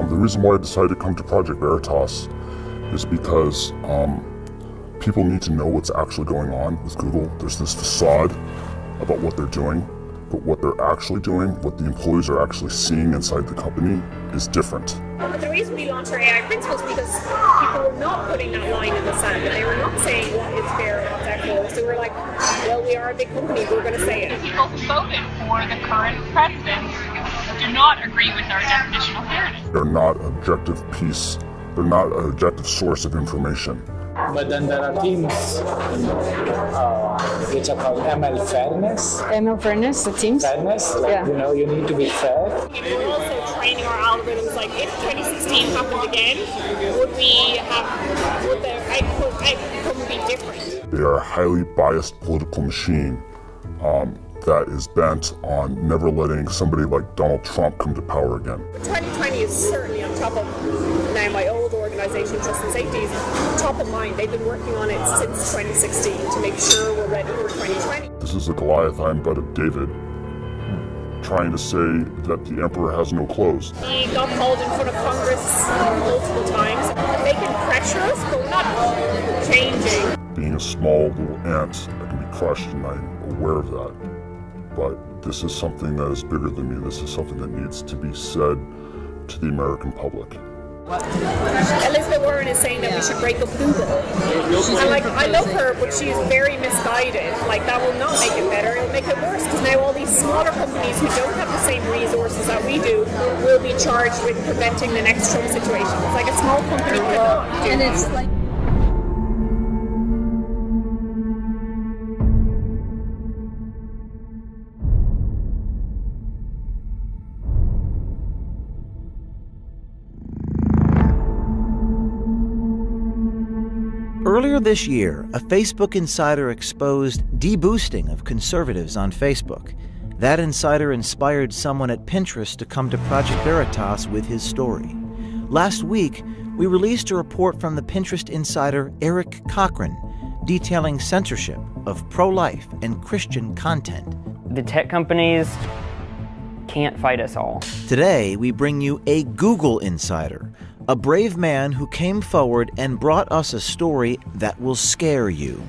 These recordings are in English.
The reason why I decided to come to Project Veritas is because people need to know what's actually going on with Google. There's this facade about what they're doing, but what they're actually doing, what the employees are actually seeing inside the company is different. But the reason we launched our AI principles was because people were not putting that line in the sand, and they were not saying what is fair and what's equitable. So we're like, well, we are a big company, we're going to say it. People who voted for the current president do not agree with our definition of fairness. They're not an objective piece, they're not an objective source of information. But then there are teams which are called ML fairness. ML fairness, the teams? Fairness, like, yeah. You know, you need to be fair. And we're also training our algorithms, like if 2016 happened again, would the outcome be different? They are a highly biased political machine that is bent on never letting somebody like Donald Trump come to power again. 2020 is certainly on top of, now my old organization, Trust and Safety, is top of mind. They've been working on it since 2016 to make sure we're ready for 2020. This is a Goliath-eyed butt of David trying to say that the emperor has no clothes. He got called in front of Congress multiple times. They can pressure us, but we're not changing. Being a small little ant that can be crushed, and I'm aware of that. But this is something that is bigger than me. This is something that needs to be said to the American public. Elizabeth Warren is saying that we should break up Google. And like, I love her, but she is very misguided. Like, that will not make it better, it'll make it worse, because now all these smaller companies who don't have the same resources that we do will be charged with preventing the next Trump situation. It's like a small company cannot do. And it's like Earlier this year, a Facebook insider exposed deboosting of conservatives on Facebook. That insider inspired someone at Pinterest to come to Project Veritas with his story. Last week, we released a report from the Pinterest insider Eric Cochran detailing censorship of pro-life and Christian content. The tech companies can't fight us all. Today, we bring you a Google insider, a brave man who came forward and brought us a story that will scare you.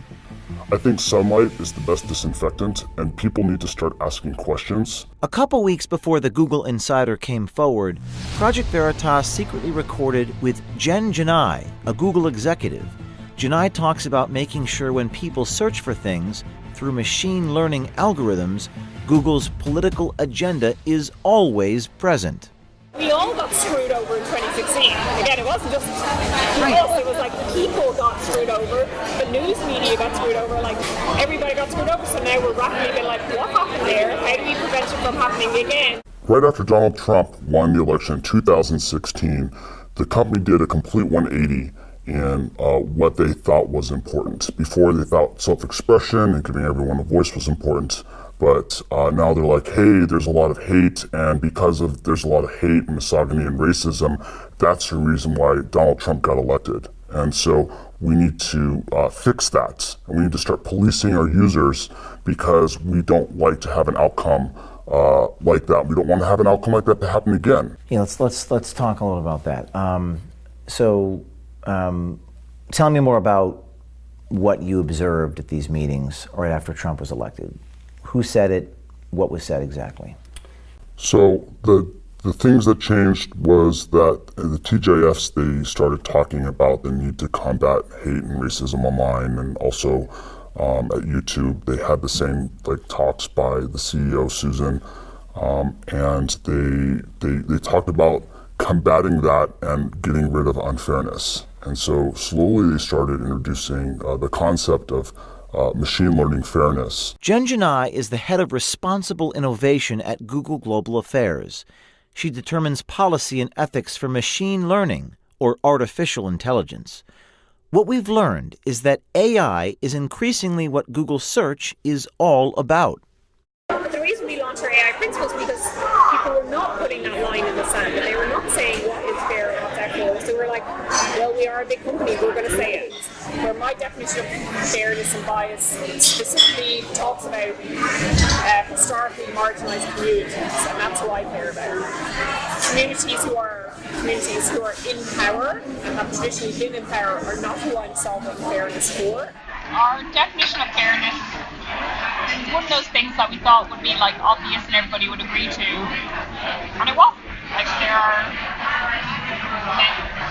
I think sunlight is the best disinfectant, and people need to start asking questions. A couple weeks before the Google insider came forward, Project Veritas secretly recorded with Jen Janai, a Google executive. Janai talks about making sure when people search for things through machine learning algorithms, Google's political agenda is always present. We all got screwed over in 2016. Again, it wasn't just us, it was like people got screwed over, the news media got screwed over, like everybody got screwed over, so now we're rapidly being like, what happened there? How do we prevent it from happening again? Right after Donald Trump won the election in 2016, the company did a complete 180 in what they thought was important. Before, they thought self-expression and giving everyone a voice was important. But now they're like, hey, there's a lot of hate, and because of there's a lot of hate and misogyny and racism, that's the reason why Donald Trump got elected. And so we need to fix that. And we need to start policing our users because we don't like to have an outcome like that. We don't want to have an outcome like that to happen again. Yeah, let's talk a little about that. Tell me more about what you observed at these meetings right after Trump was elected. Who said it? What was said exactly? So the things that changed was that the TJFs, they started talking about the need to combat hate and racism online, and also at YouTube they had the same talks by the CEO Susan, and they talked about combating that and getting rid of unfairness. And so slowly they started introducing the concept of machine learning fairness. Jen Janai is the head of responsible innovation at Google Global Affairs. She determines policy and ethics for machine learning, or artificial intelligence. What we've learned is that AI is increasingly what Google Search is all about. But the reason we launched our AI principles was because people were not putting that line in the sand, and they were not saying what is fair and what's equitable. So we're like, well, we are a big company, we're going to say it. Where my definition of fairness and bias specifically talks about historically marginalised communities, and that's who I care about. Communities who are in power and have traditionally been in power are not who I'm solving fairness for. Our definition of fairness is one of those things that we thought would be like obvious and everybody would agree to, and it wasn't. Like there are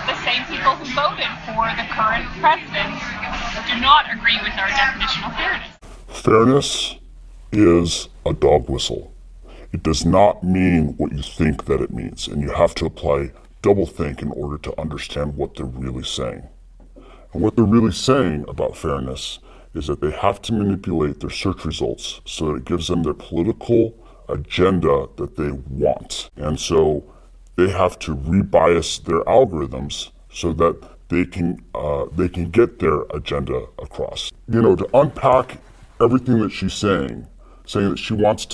the same people who voted for the current president do not agree with our definition of fairness. Fairness is a dog whistle. It does not mean what you think that it means, and you have to apply doublethink in order to understand what they're really saying. And what they're really saying about fairness is that they have to manipulate their search results so that it gives them their political agenda that they want. And so they have to rebias their algorithms so that they can get their agenda across. You know, to unpack everything that she's saying that she wants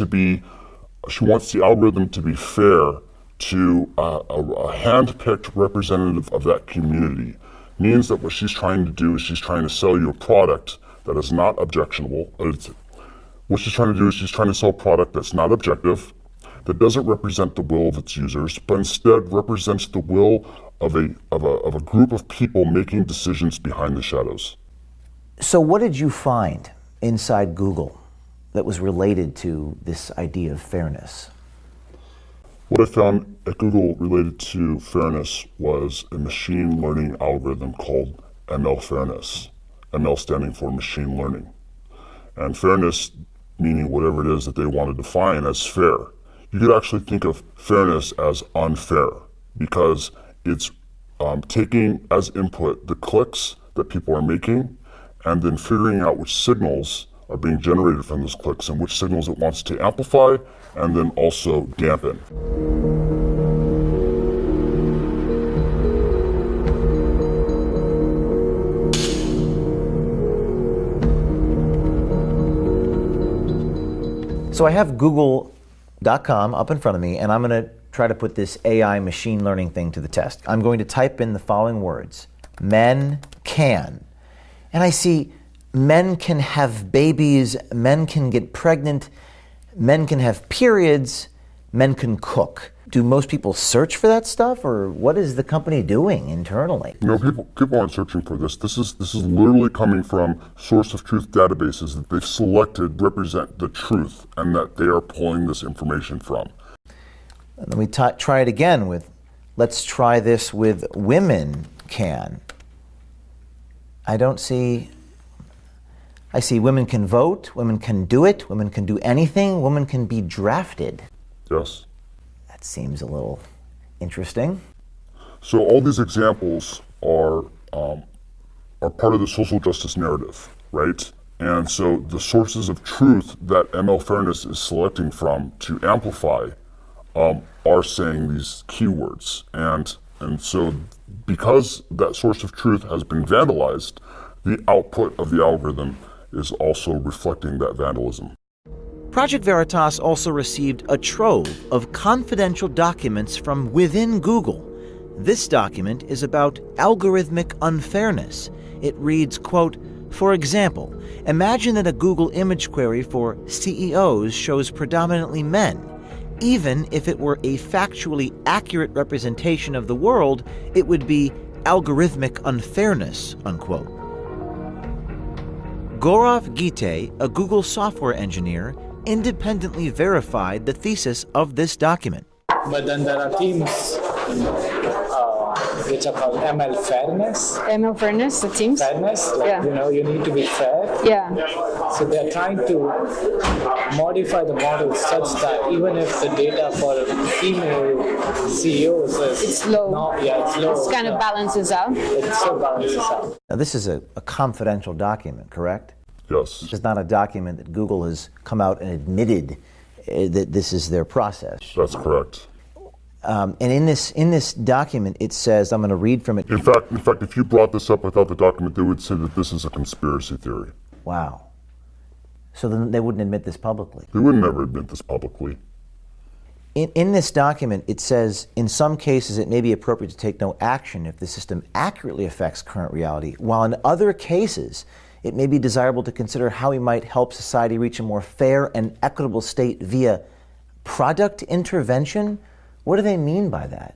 the algorithm to be fair to a hand-picked representative of that community means that what she's trying to do is she's trying to sell you a product that is not objectionable. What she's trying to do is she's trying to sell a product that's not objective, that doesn't represent the will of its users, but instead represents the will of a group of people making decisions behind the shadows. So what did you find inside Google that was related to this idea of fairness? What I found at Google related to fairness was a machine learning algorithm called ML Fairness, ML standing for machine learning. And fairness meaning whatever it is that they want to define as fair. You could actually think of fairness as unfair because it's taking as input the clicks that people are making and then figuring out which signals are being generated from those clicks and which signals it wants to amplify and then also dampen. So I have Google.com up in front of me, and I'm going to try to put this AI machine learning thing to the test. I'm going to type in the following words: men can. And I see men can have babies, men can get pregnant, men can have periods, men can cook. Do most people search for that stuff, or what is the company doing internally? You know, people aren't searching for this. This is literally coming from source of truth databases that they've selected represent the truth and that they are pulling this information from. And then we try it again with, let's try this with women can. I see women can vote, women can do it, women can do anything, women can be drafted. Yes. That seems a little interesting. So all these examples are part of the social justice narrative, right? And so the sources of truth that ML Fairness is selecting from to amplify are saying these keywords. And so because that source of truth has been vandalized, the output of the algorithm is also reflecting that vandalism. Project Veritas also received a trove of confidential documents from within Google. This document is about algorithmic unfairness. It reads, quote, "For example, imagine that a Google image query for CEOs shows predominantly men. Even if it were a factually accurate representation of the world, it would be algorithmic unfairness," unquote. Gaurav Gite, a Google software engineer, independently verified the thesis of this document. But then there are teams which are called ML Fairness. ML Fairness, the teams? Fairness, like, Yeah. you know, you need to be fair. Yeah. So they're trying to modify the model such that even if the data for female CEOs is It's low. It's low. It kind of balances out. It still balances out. Now, this is a confidential document, correct? Yes. It's not a document that Google has come out and admitted that this is their process. That's correct. And in this document, it says, I'm going to read from it. In fact, if you brought this up without the document, they would say that this is a conspiracy theory. Wow. So then they wouldn't admit this publicly. They would never admit this publicly. In this document, it says, in some cases, it may be appropriate to take no action if the system accurately affects current reality, while in other cases, it may be desirable to consider how we might help society reach a more fair and equitable state via product intervention. What do they mean by that?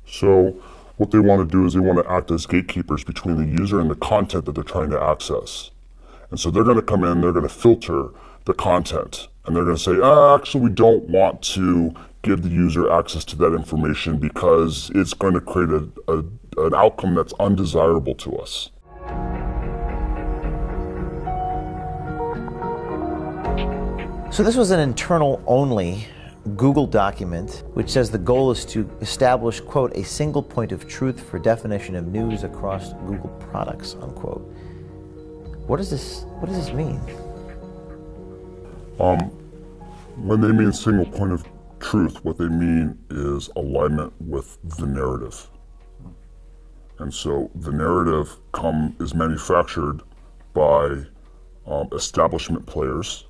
So what they want to do is they want to act as gatekeepers between the user and the content that they're trying to access. And so they're going to come in, they're going to filter the content, and they're going to say, actually, we don't want to give the user access to that information because it's going to create an outcome that's undesirable to us. So this was an internal-only Google document which says the goal is to establish, quote, a single point of truth for definition of news across Google products, unquote. What does this mean? When they mean single point of truth, what they mean is alignment with the narrative. And so the narrative is manufactured by establishment players,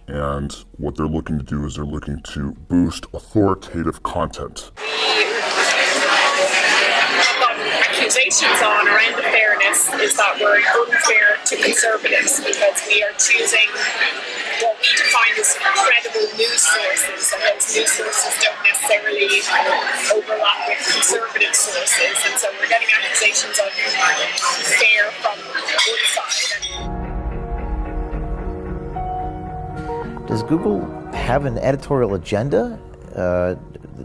and what they're looking to do is they're looking to boost authoritative content. Accusations on around the fairness is that we're unfair to conservatives because we are choosing what we define as credible news sources, and those news sources don't necessarily overlap with conservative sources, and so we're getting accusations of fair from one side. Does Google have an editorial agenda?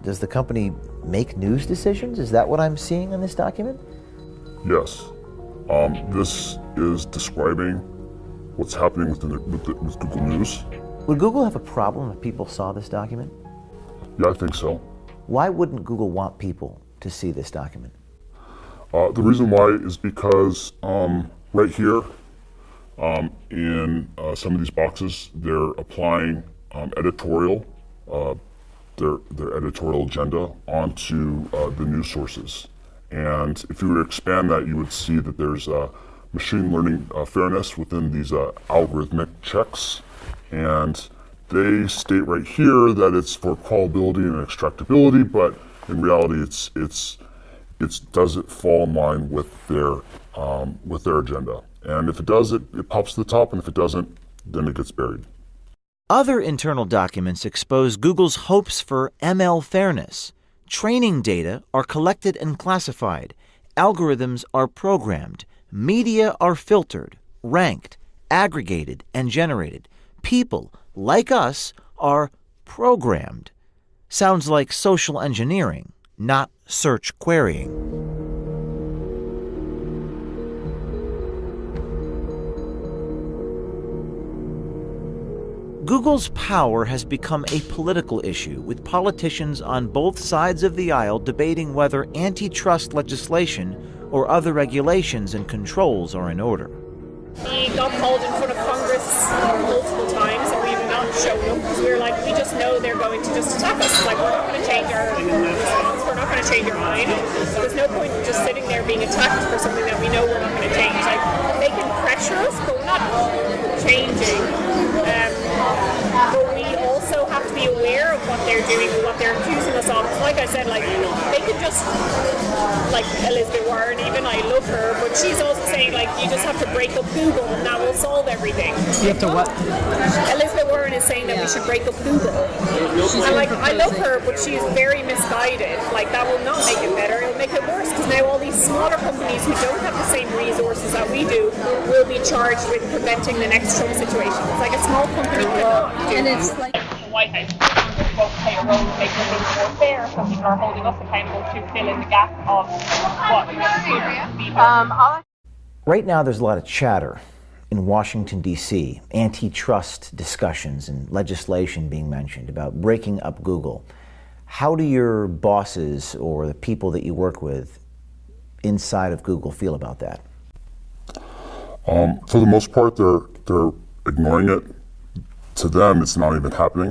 Does the company make news decisions? Is that what I'm seeing in this document? Yes. This is describing what's happening with Google News. Would Google have a problem if people saw this document? Yeah, I think so. Why wouldn't Google want people to see this document? The reason why is because right here in some of these boxes, they're applying editorial, their editorial agenda onto the news sources. And if you were to expand that, you would see that there's machine learning fairness within these algorithmic checks. And they state right here that it's for crawlability and extractability, but in reality, does it fall in line with their agenda? And if it does, it pops to the top, and if it doesn't, then it gets buried. Other internal documents expose Google's hopes for ML fairness. Training data are collected and classified. Algorithms are programmed. Media are filtered, ranked, aggregated, and generated. People, like us, are programmed. Sounds like social engineering, not search querying. Google's power has become a political issue, with politicians on both sides of the aisle debating whether antitrust legislation or other regulations and controls are in order. We got called in front of Congress multiple times, and we've not shown up because we were like, we just know they're going to just attack us. Like, we're not going to change our response, we're not going to change our mind. There's no point in just sitting there being attacked for something that we know we're not going to change. Like, they can pressure us, but we're not changing. But we also have to be aware of what they're doing and what they're accusing us of. Like I said, like, they could just, like Elizabeth Warren, even I love her, but she's also saying, like, you just have to break up Google and that will solve everything. You have to what? Elizabeth Warren is saying that we should break up Google. And, like, I love her, but she's very misguided. Like, that will not make it better, it'll make it worse, because now all these smaller companies who don't have the same resources that we do will be charged with preventing the next Trump situation. It's like a small company cannot do. And it's like The White House won't play a role in making things more fair, so people are holding us accountable to fill in the gap of what could be better. Right now, there's a lot of chatter in Washington, D.C., antitrust discussions and legislation being mentioned about breaking up Google. How do your bosses or the people that you work with inside of Google feel about that? For the most part, they're ignoring it. To them, it's not even happening.